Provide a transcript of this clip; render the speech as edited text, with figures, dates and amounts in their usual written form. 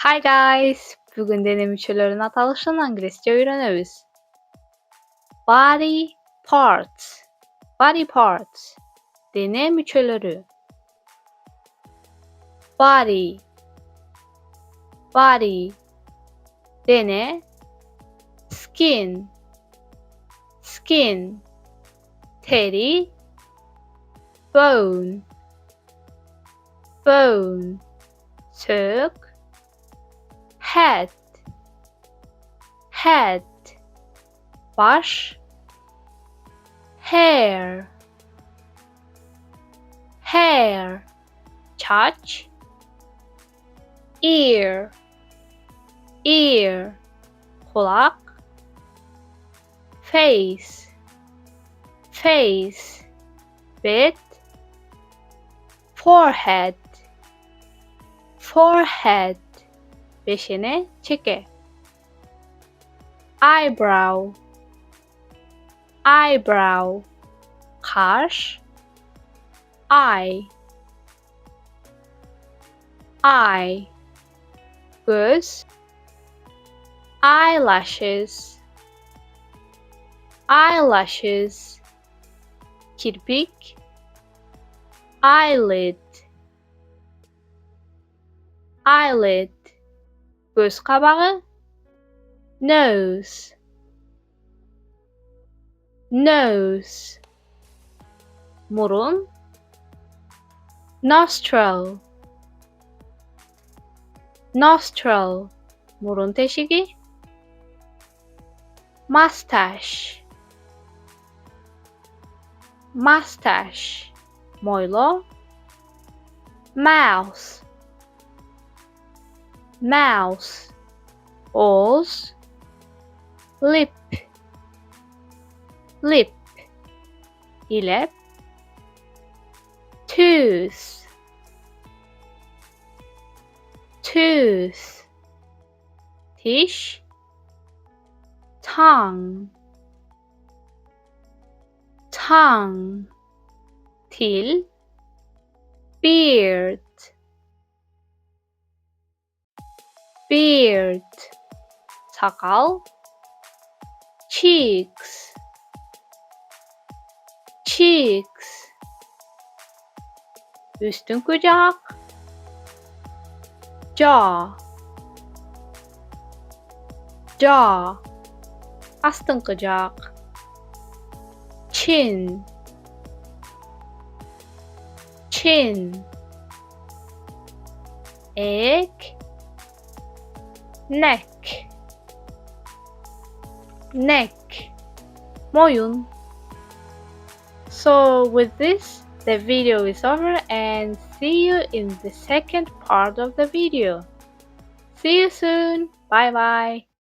Hi guys! Бүгін Дене мүчөлөрүнүн аталышын англисче үйрөнөбүз. Body parts. Body parts. Дене мүчөлөрү. Body. Body. Дене. Skin. Skin. Teri. Bone. Bone. Sök. Head. Head. Baş. Hair. Hair. Çaç. Ear. Ear. Kulak. Face. Face. Bit. Forehead. Forehead. Beşine çeke. Eyebrow. Eyebrow. Kaş. Eye. Eye. Göz. Eyelashes. Eyelashes. Kirpik. Eyelid. Eyelid. Göz kabağı. Nose. Nose. Burun. Nostril. Nostril. Burun teşigi. Mustache. Mustache. Moylo. Mouth. Mouse. Ağız. Lip. Lip. İlep. Tooth. Tooth. Diş. Tongue. Tongue. Til. Beard. Beard. Sakal. Cheeks. Cheeks. Üstün kucak. Jaw. Jaw. Astın kucak. Chin. Chin. Egg. Neck. Neck. Moyun. So with this, the video is over and see you in the second part of the video. See you soon. Bye bye.